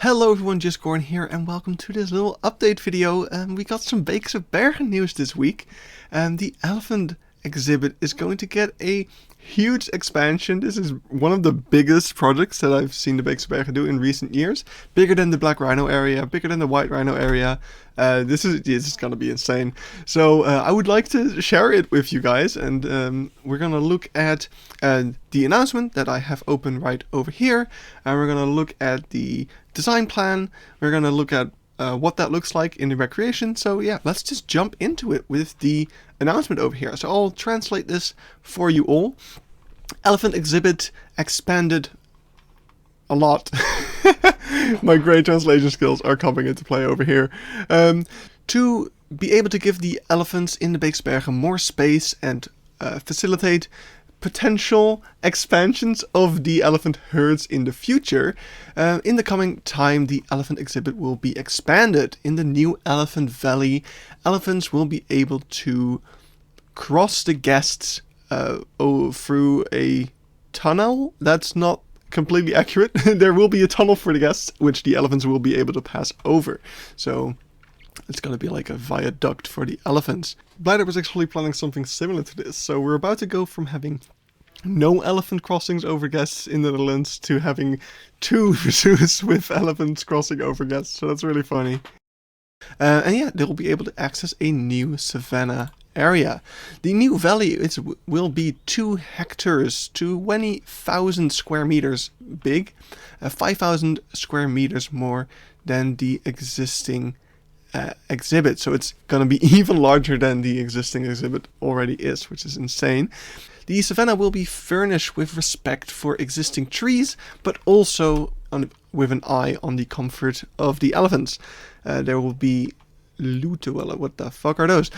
Hello everyone, just Gordon here, and welcome to this little update video. We got some Beekse Bergen news this week, and the elephant exhibit is going to get a huge expansion. This is one of the biggest projects that I've seen the Beekse Bergen do in recent years. Bigger than the black rhino area, bigger than the white rhino area. This is gonna be insane. So I would like to share it with you guys, and we're gonna look at the announcement that I have open right over here, and we're gonna look at the design plan. We're gonna look at what that looks like in the recreation. So yeah, let's just jump into it with the announcement over here. So I'll translate this for you all. Elephant exhibit expanded a lot. My great translation skills are coming into play over here. To be able to give the elephants in the Beekse Bergen more space and facilitate potential expansions of the elephant herds in the future. In the coming time, the elephant exhibit will be expanded. In the new Elephant Valley, elephants will be able to cross the guests through a tunnel. That's not completely accurate. There will be a tunnel for the guests, which the elephants will be able to pass over. So it's going to be like a viaduct for the elephants. Blyder was actually planning something similar to this. So we're about to go from having no elephant crossings over guests in the Netherlands to having two zoos with elephants crossing over guests. So that's really funny. And yeah, they'll be able to access a new savanna area. The new valley will be 2 hectares, 20,000 square meters big, 5,000 square meters more than the existing exhibit. So it's going to be even larger than the existing exhibit already is, which is insane. The savanna will be furnished with respect for existing trees, but also with an eye on the comfort of the elephants. There will be lutuella. What the fuck are those?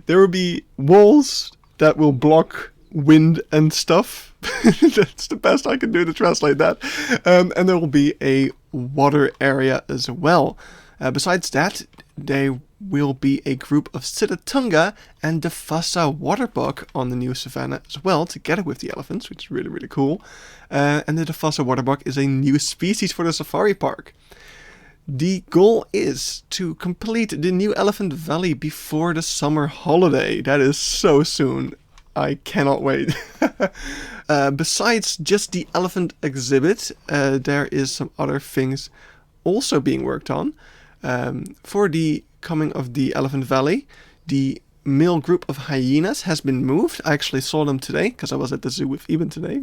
There will be walls that will block wind and stuff. That's the best I can do to translate that. And there will be a water area as well. Besides that, there will be a group of Sitatunga and the Fassa waterbuck on the new savanna as well, together with the elephants, which is really, really cool. And the Fassa waterbuck is a new species for the safari park. The goal is to complete the new Elephant Valley before the summer holiday. That is so soon. I cannot wait. Besides just the elephant exhibit, there is some other things also being worked on. For the coming of the Elephant Valley, the male group of hyenas has been moved. I actually saw them today because I was at the zoo with Eben today.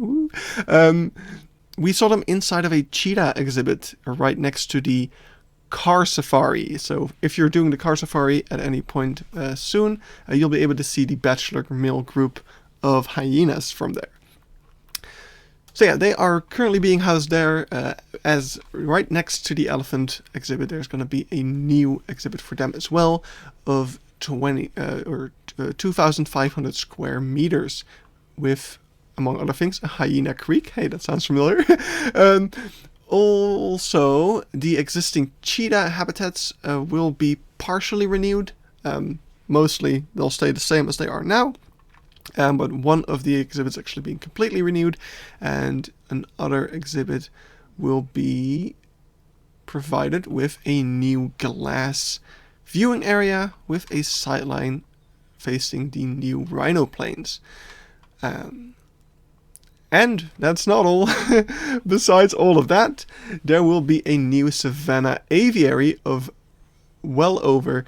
We saw them inside of a cheetah exhibit right next to the car safari. So if you're doing the car safari at any point soon, you'll be able to see the bachelor male group of hyenas from there. So yeah, they are currently being housed there, as right next to the elephant exhibit. There's going to be a new exhibit for them as well, of 2,500 square meters, with, among other things, a hyena creek. Hey, that sounds familiar. Also, the existing cheetah habitats will be partially renewed. Mostly, they'll stay the same as they are now. But one of the exhibits actually being completely renewed, and another exhibit will be provided with a new glass viewing area with a sideline facing the new rhino plains. And that's not all. Besides all of that, there will be a new savanna aviary of well over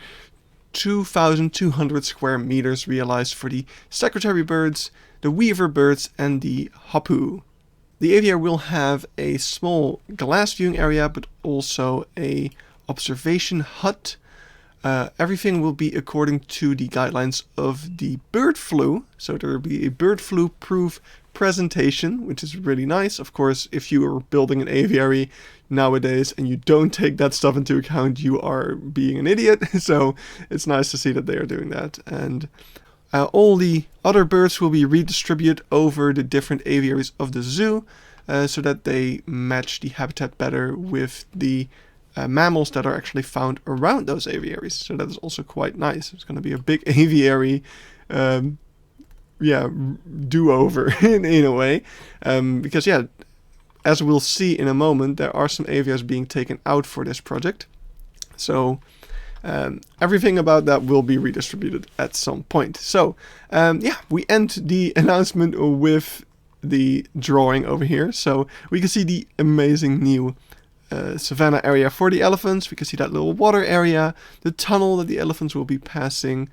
2,200 square meters realized for the secretary birds, the weaver birds, and the hapu. The aviary will have a small glass viewing area, but also a observation hut. Everything will be according to the guidelines of the bird flu. So there will be a bird flu proof presentation, which is really nice. Of course, if you are building an aviary nowadays and you don't take that stuff into account, you are being an idiot. So it's nice to see that they are doing that. And all the other birds will be redistributed over the different aviaries of the zoo, so that they match the habitat better with the mammals that are actually found around those aviaries. So that is also quite nice. It's going to be a big aviary do-over in a way, because yeah, as we'll see in a moment, there are some aviaries being taken out for this project. So everything about that will be redistributed at some point. So yeah, we end the announcement with the drawing over here. So we can see the amazing new savanna area for the elephants. We can see that little water area, the tunnel that the elephants will be passing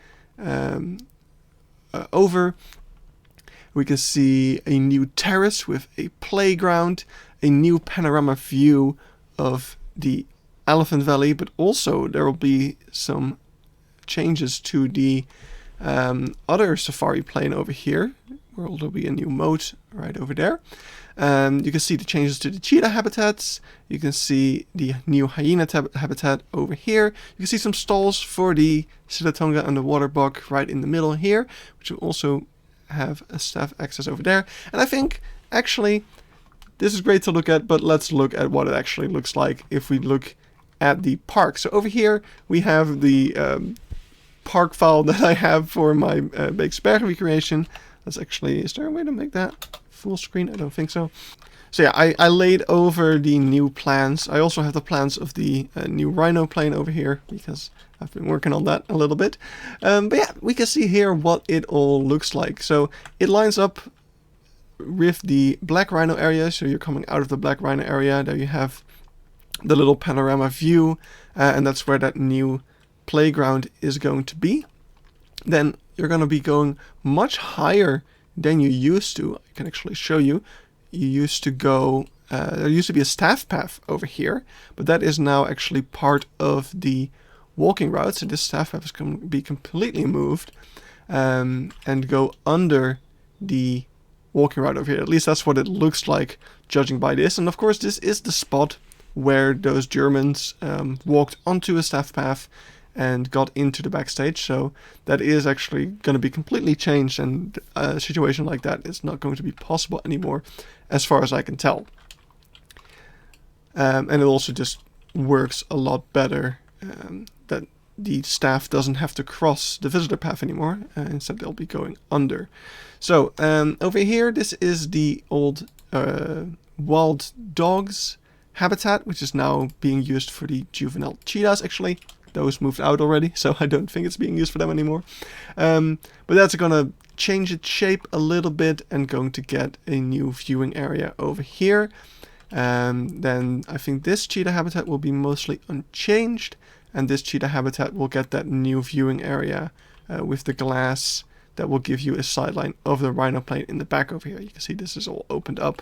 over. We can see a new terrace with a playground, a new panorama view of the Elephant Valley, but also there will be some changes to the other safari plane over here, where there'll be a new moat right over there. You can see the changes to the cheetah habitats. You can see the new hyena habitat over here. You can see some stalls for the Silatonga and the water buck right in the middle here, which will also have a staff access over there. And I think actually this is great to look at, but let's look at what it actually looks like if we look at the park. So over here we have the park file that I have for my Beekse Bergen recreation. Let's actually, is there a way to make that full screen? I don't think so. So yeah, I laid over the new plans. I also have the plans of the new rhino plane over here because I've been working on that a little bit. But yeah, we can see here what it all looks like. So it lines up with the black rhino area. So you're coming out of the black rhino area. There you have the little panorama view, and that's where that new playground is going to be. Then you're going to be going much higher than you used to. I can actually show you. You used to go, there used to be a staff path over here, but that is now actually part of the walking route. So this staff path is going to be completely moved and go under the walking route over here. At least that's what it looks like judging by this. And of course this is the spot where those Germans walked onto a staff path and got into the backstage. So that is actually going to be completely changed, and a situation like that is not going to be possible anymore as far as I can tell. And it also just works a lot better that the staff doesn't have to cross the visitor path anymore. Instead they'll be going under. So over here, this is the old wild dogs habitat, which is now being used for the juvenile cheetahs. Actually, those moved out already, so I don't think it's being used for them anymore. But that's going to change its shape a little bit and going to get a new viewing area over here. Then I think this cheetah habitat will be mostly unchanged, and this cheetah habitat will get that new viewing area with the glass that will give you a sideline of the rhino plane in the back over here. You can see this is all opened up.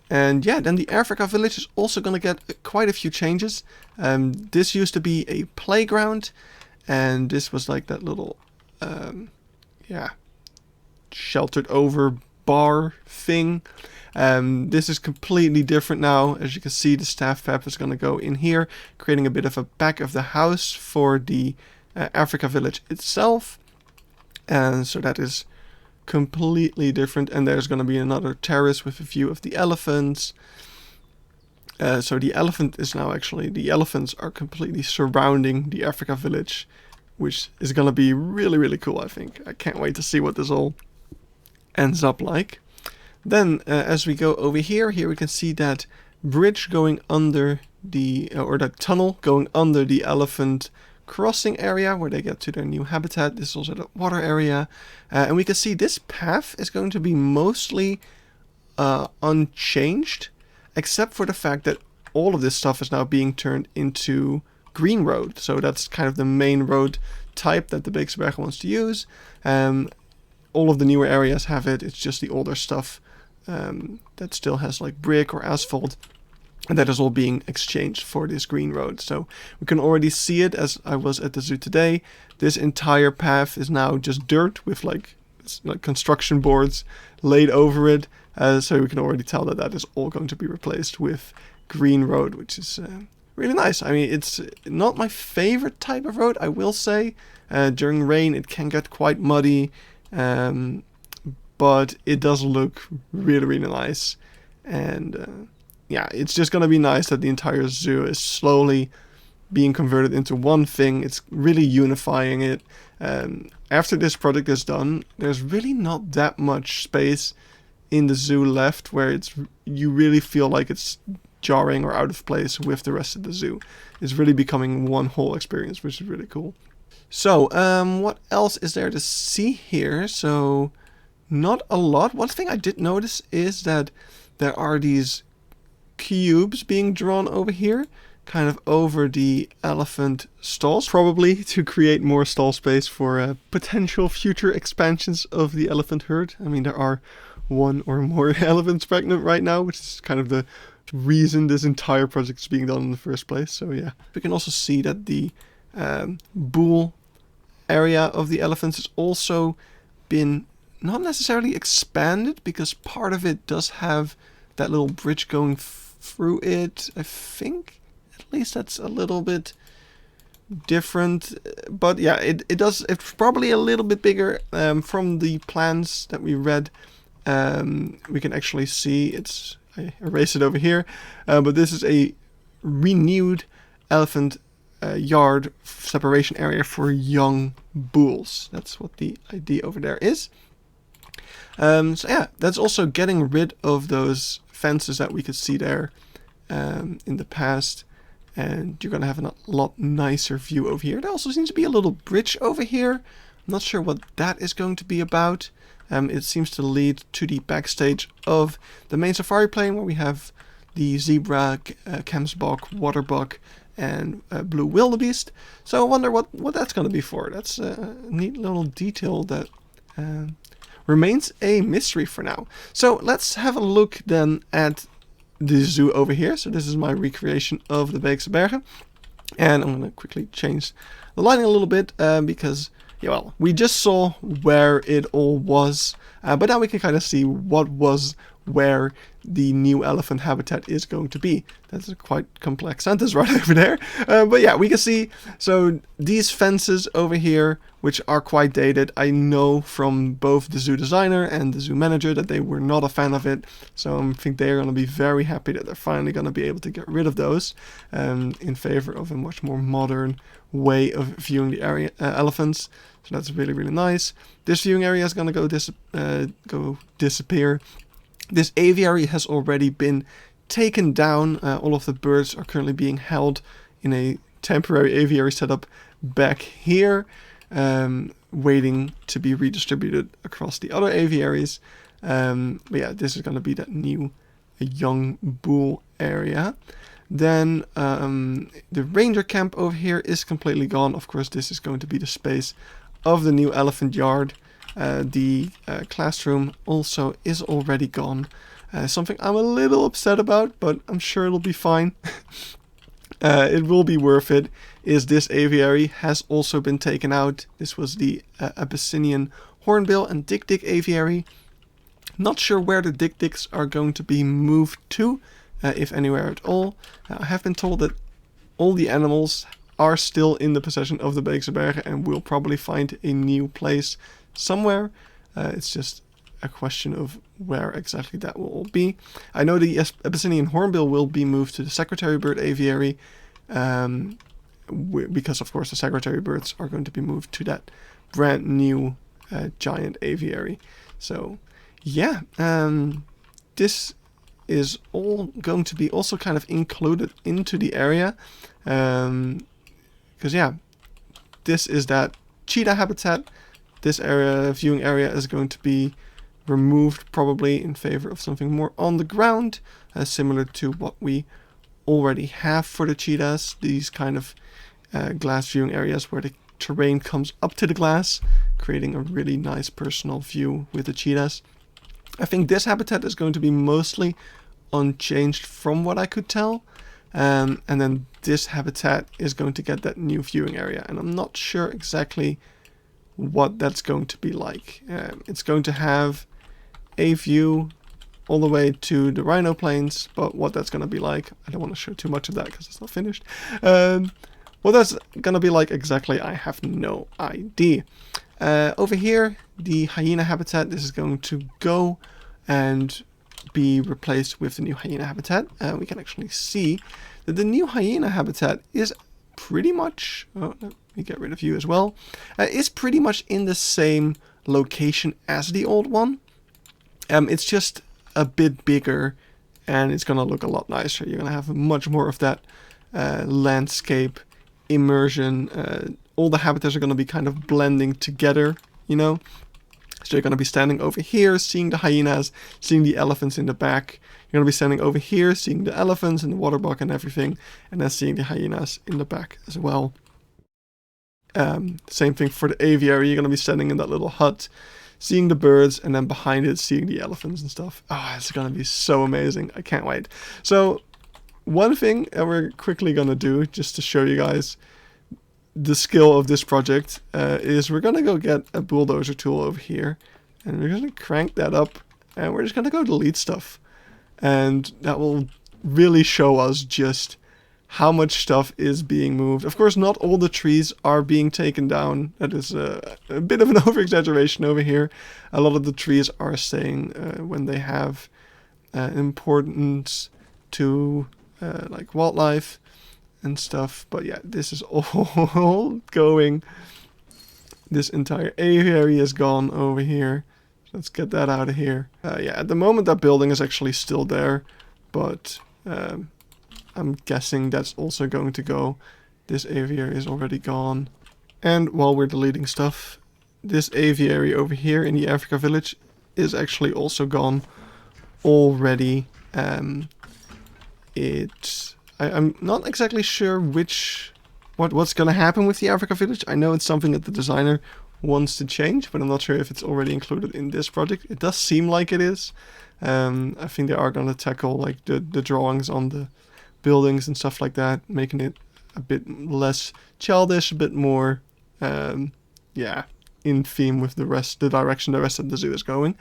And yeah, then the Africa village is also going to get quite a few changes. This used to be a playground, and this was like that little, yeah, sheltered over bar thing. This is completely different now. As you can see, the staff path is going to go in here, creating a bit of a back of the house for the Africa village itself. And so that is completely different, and there's going to be another terrace with a view of the elephants. So the elephant is now actually, the elephants are completely surrounding the Africa village, which is going to be really, really cool, I think. I can't wait to see what this all ends up like. Then as we go over here, we can see that bridge going under the, or that tunnel going under the elephant crossing area where they get to their new habitat. This is also the water area, and we can see this path is going to be mostly unchanged, except for the fact that all of this stuff is now being turned into green road. So that's kind of the main road type that the Beekse Bergen wants to use. All of the newer areas have it. It's just the older stuff that still has like brick or asphalt, and that is all being exchanged for this green road. So we can already see it as I was at the zoo today. This entire path is now just dirt with like construction boards laid over it. So we can already tell that that is all going to be replaced with green road, which is really nice. I mean, it's not my favorite type of road, I will say. During rain it can get quite muddy, but it does look really, really nice. And yeah, it's just going to be nice that the entire zoo is slowly being converted into one thing. It's really unifying it. After this project is done, there's really not that much space in the zoo left where you really feel like it's jarring or out of place with the rest of the zoo. It's really becoming one whole experience, which is really cool. So, what else is there to see here? So, not a lot. One thing I did notice is that there are these cubes being drawn over here, kind of over the elephant stalls, probably to create more stall space for potential future expansions of the elephant herd. I mean, there are one or more elephants pregnant right now, which is kind of the reason this entire project is being done in the first place. So yeah, we can also see that the bull area of the elephants has also been not necessarily expanded, because part of it does have that little bridge going through it. I think at least that's a little bit different, but yeah, it's probably a little bit bigger. From the plans that we read, we can actually see I erased it over here, but this is a renewed elephant yard separation area for young bulls. That's what the idea over there is. So yeah, that's also getting rid of those fences that we could see there in the past, and you're going to have a lot nicer view over here. There also seems to be a little bridge over here. I'm not sure what that is going to be about. It seems to lead to the backstage of the main safari plane, where we have the zebra, Kemsbok, waterbuck, and blue wildebeest. So I wonder what that's going to be for. That's a neat little detail that remains a mystery for now. So let's have a look then at the zoo over here. So this is my recreation of the Beekse Bergen, and I'm going to quickly change the lighting a little bit because, yeah, well, we just saw where it all was, but now we can kind of see what was where the new elephant habitat is going to be. That's a quite complex sentence right over there. But yeah, we can see, so these fences over here, which are quite dated, I know from both the zoo designer and the zoo manager that they were not a fan of it. So I think they're going to be very happy that they're finally going to be able to get rid of those in favor of a much more modern way of viewing the area elephants. So that's really, really nice. This viewing area is going to go disappear. This aviary has already been taken down. All of the birds are currently being held in a temporary aviary setup back here, waiting to be redistributed across the other aviaries. But yeah, this is going to be that new young bull area. Then the ranger camp over here is completely gone. Of course, this is going to be the space of the new elephant yard. The classroom also is already gone. Something I'm a little upset about, but I'm sure it'll be fine. It will be worth it, is this aviary has also been taken out. This was the Abyssinian hornbill and dik-dik aviary. Not sure where the dik-diks are going to be moved to, if anywhere at all. I have been told that all the animals are still in the possession of the Beekse Bergen and will probably find a new place somewhere. It's just a question of where exactly that will all be. I know the Abyssinian hornbill will be moved to the secretary bird aviary, because of course the secretary birds are going to be moved to that brand new giant aviary. So yeah, this is all going to be also kind of included into the area, because yeah, this is that cheetah habitat. This viewing area is going to be removed probably in favor of something more on the ground, similar to what we already have for the cheetahs. These kind of glass viewing areas where the terrain comes up to the glass, creating a really nice personal view with the cheetahs. I think this habitat is going to be mostly unchanged from what I could tell. And then this habitat is going to get that new viewing area, and I'm not sure exactly what that's going to be like. It's going to have a view all the way to the rhino plains, but what that's going to be like, I don't want to show too much of that because it's not finished. What that's going to be like exactly, I have no idea. Over here, the hyena habitat, this is going to go and be replaced with the new hyena habitat. We can actually see that the new hyena habitat is pretty much, let me get rid of you as well, is pretty much in the same location as the old one. It's just a bit bigger, and it's gonna look a lot nicer. You're gonna have much more of that landscape immersion. All the habitats are gonna be kind of blending together, you know. So you're gonna be standing over here, seeing the hyenas, seeing the elephants in the back. You're gonna be standing over here, seeing the elephants and the water buck and everything, and then seeing the hyenas in the back as well. Same thing for the aviary. You're gonna be standing in that little hut, seeing the birds, and then behind it seeing the elephants and stuff. Oh, it's gonna be so amazing. I can't wait. So one thing that we're quickly gonna do, just to show you guys the skill of this project, is we're gonna go get a bulldozer tool over here, and we're gonna crank that up, and we're just gonna go delete stuff. And that will really show us just how much stuff is being moved. Of course, not all the trees are being taken down. That is a bit of an over-exaggeration over here. A lot of the trees are staying when they have importance to like wildlife and stuff. But yeah, this is all going. This entire aviary is gone over here. Let's get that out of here. Yeah, at the moment that building is actually still there, but I'm guessing that's also going to go. This aviary is already gone. And while we're deleting stuff, this aviary over here in the Africa village is actually also gone already. I'm not exactly sure what's going to happen with the Africa village. I know it's something that the designer wants to change, but I'm not sure if it's already included in this project. It does seem like it is. I think they are going to tackle like the drawings on the buildings and stuff like that, making it a bit less childish, a bit more yeah, in theme with the direction the rest of the zoo is going.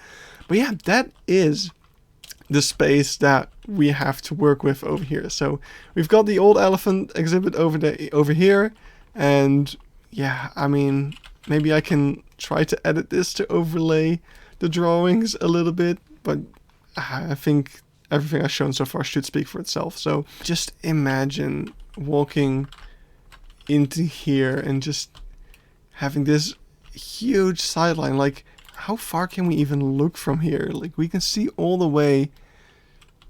But yeah, that is the space that we have to work with over here. So we've got the old elephant exhibit over here, and yeah, I mean, maybe I can try to edit this to overlay the drawings a little bit, but I think everything I've shown so far should speak for itself. So just imagine walking into here and just having this huge sideline. Like, how far can we even look from here? Like, we can see all the way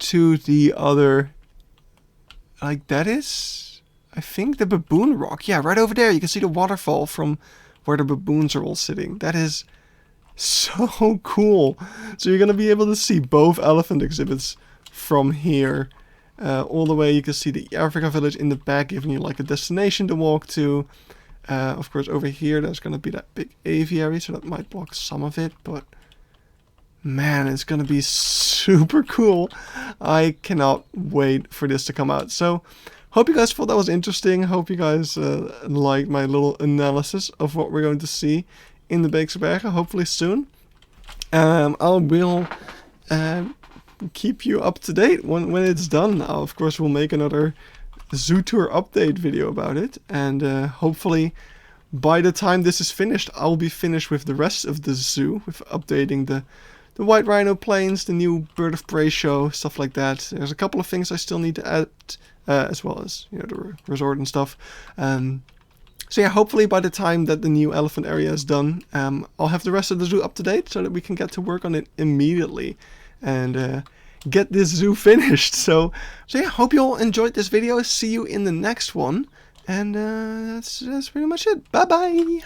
to the other, like, that is, I think, the baboon rock. Yeah, right over there. You can see the waterfall from where the baboons are all sitting. That is so cool. So you're going to be able to see both elephant exhibits from here. All the way you can see the Africa village in the back, giving you like a destination to walk to. Of course, over here there's going to be that big aviary, so that might block some of it, but man, it's going to be super cool. I cannot wait for this to come out. So hope you guys thought that was interesting. Hope you guys liked my little analysis of what we're going to see in the Beekse Bergen, hopefully soon. I will keep you up to date when it's done. Of course, we'll make another zoo tour update video about it, and hopefully by the time this is finished, I'll be finished with the rest of the zoo, with updating the white rhino plains, the new bird of prey show, stuff like that. There's a couple of things I still need to add, as well as, you know, the resort and stuff. So yeah, hopefully by the time that the new elephant area is done, I'll have the rest of the zoo up to date so that we can get to work on it immediately and get this zoo finished. So yeah, hope you all enjoyed this video. See you in the next one, and that's pretty much it. Bye bye.